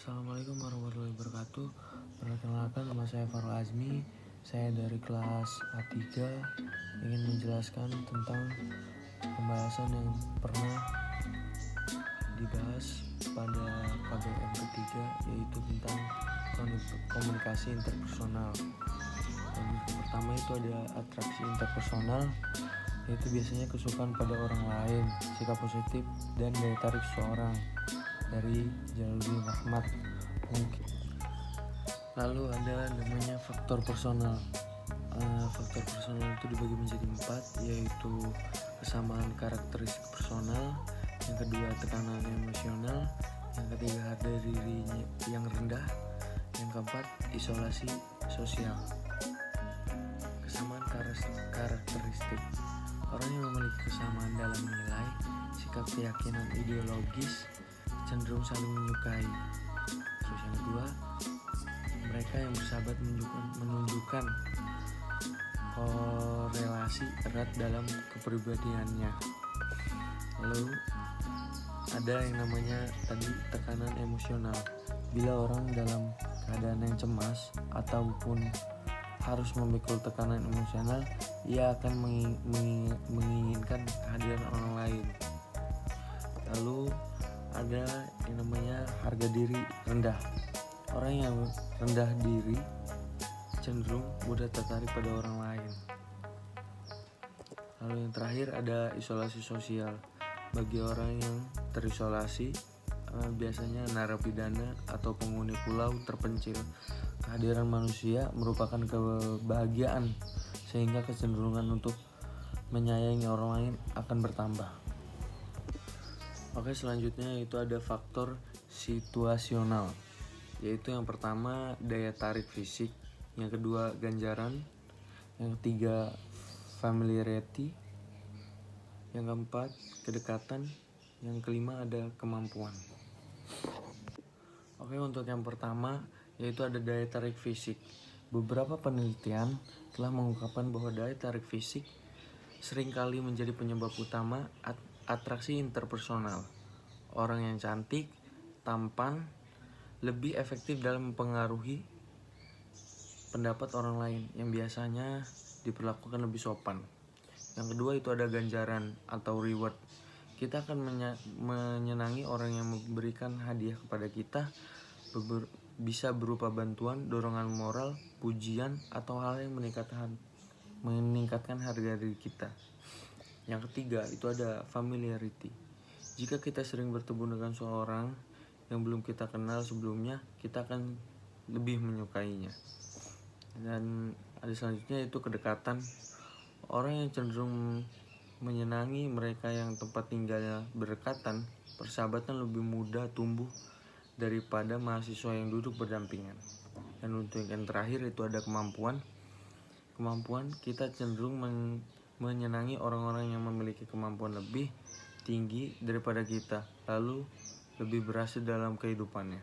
Assalamualaikum warahmatullahi wabarakatuh. Perkenalkan, nama saya Farul Azmi. Saya dari kelas A3 ingin menjelaskan tentang pembahasan yang pernah dibahas pada KBM ketiga, yaitu tentang komunikasi interpersonal. Yang pertama itu ada atraksi interpersonal, yaitu biasanya kesukaan pada orang lain, sikap positif, dan daya tarik seseorang, dari Jalaluddin Rahmat mungkin. Lalu ada namanya faktor personal. Faktor personal itu dibagi menjadi 4, yaitu kesamaan karakteristik personal, yang kedua tekanan emosional, yang ketiga harga diri yang rendah, yang keempat isolasi sosial. Kesamaan karakteristik. Orang yang memiliki kesamaan dalam nilai, sikap, keyakinan ideologis cenderung saling menyukai. Terus yang kedua, mereka yang bersahabat menunjukkan korelasi erat dalam kepribadiannya. Lalu ada yang namanya tadi tekanan emosional. Bila orang dalam keadaan yang cemas ataupun harus memikul tekanan emosional, ia akan menginginkan kehadiran orang lain. Lalu ada yang namanya harga diri rendah. Orang yang rendah diri cenderung mudah tertarik pada orang lain. Lalu yang terakhir ada isolasi sosial. Bagi orang yang terisolasi, biasanya narapidana atau penghuni pulau terpencil, kehadiran manusia merupakan kebahagiaan, sehingga kecenderungan untuk menyayangi orang lain akan bertambah. Oke, selanjutnya itu ada faktor situasional, yaitu yang pertama daya tarik fisik, yang kedua ganjaran, yang ketiga familiarity, yang keempat kedekatan, yang kelima ada kemampuan. Oke, untuk yang pertama yaitu ada daya tarik fisik. Beberapa penelitian telah mengungkapkan bahwa daya tarik fisik seringkali menjadi penyebab utama atraksi interpersonal. Orang yang cantik, tampan, lebih efektif dalam mempengaruhi pendapat orang lain yang biasanya diperlakukan lebih sopan. Yang kedua itu ada ganjaran atau reward. Kita akan menyenangi orang yang memberikan hadiah kepada kita, bisa berupa bantuan, dorongan moral, pujian, atau hal yang meningkatkan harga diri kita. Yang ketiga itu ada familiarity. Jika kita sering bertemu dengan seorang yang belum kita kenal sebelumnya, kita akan lebih menyukainya. Dan ada selanjutnya itu kedekatan. Orang yang cenderung menyenangi mereka yang tempat tinggalnya berdekatan, persahabatan lebih mudah tumbuh daripada mahasiswa yang duduk berdampingan. Dan untuk yang terakhir itu ada kemampuan. Kemampuan, kita cenderung menyenangi orang-orang yang memiliki kemampuan lebih tinggi daripada kita, lalu lebih berhasil dalam kehidupannya.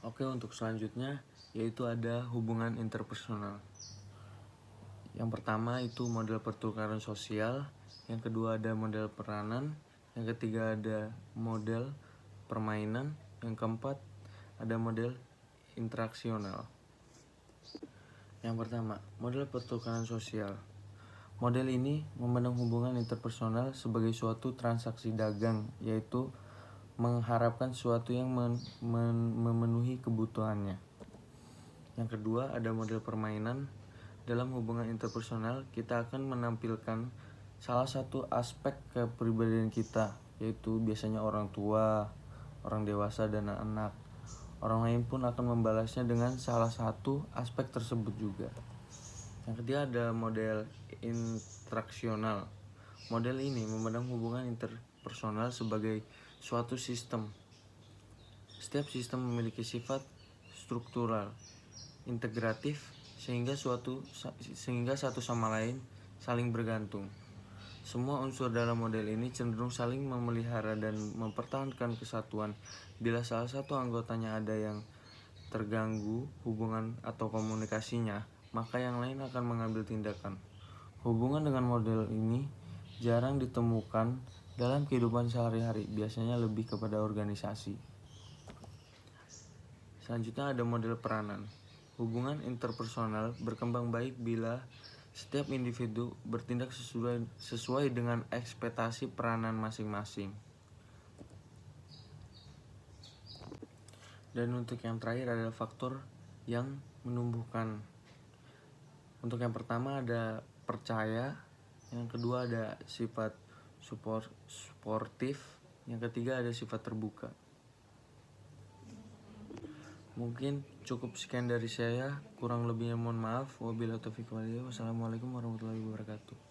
Oke, untuk selanjutnya yaitu ada hubungan interpersonal. Yang pertama itu model pertukaran sosial, yang kedua ada model peranan, yang ketiga ada model permainan, yang keempat ada model interaksional. Yang pertama, model pertukaran sosial. Model ini memandang hubungan interpersonal sebagai suatu transaksi dagang, yaitu mengharapkan sesuatu yang memenuhi kebutuhannya. Yang kedua ada model permainan. Dalam hubungan interpersonal, kita akan menampilkan salah satu aspek kepribadian kita, yaitu biasanya orang tua, orang dewasa, dan anak. Orang lain pun akan membalasnya dengan salah satu aspek tersebut juga. Yang ketiga ada model interaksional. Model ini memandang hubungan interpersonal sebagai suatu sistem. Setiap sistem memiliki sifat struktural, integratif, sehingga satu sama lain saling bergantung. Semua unsur dalam model ini cenderung saling memelihara dan mempertahankan kesatuan. Bila salah satu anggotanya ada yang terganggu hubungan atau komunikasinya, maka yang lain akan mengambil tindakan. Hubungan dengan model ini jarang ditemukan dalam kehidupan sehari-hari, biasanya lebih kepada organisasi. Selanjutnya ada model peranan. Hubungan interpersonal berkembang baik bila setiap individu bertindak sesuai dengan ekspektasi peranan masing-masing. Dan untuk yang terakhir adalah faktor yang menumbuhkan. Untuk yang pertama ada percaya, yang kedua ada sifat suportif, yang ketiga ada sifat terbuka. Mungkin cukup sekian dari saya, kurang lebihnya mohon maaf. Wabillahi taufiq walhidayah. Wassalamualaikum warahmatullahi wabarakatuh.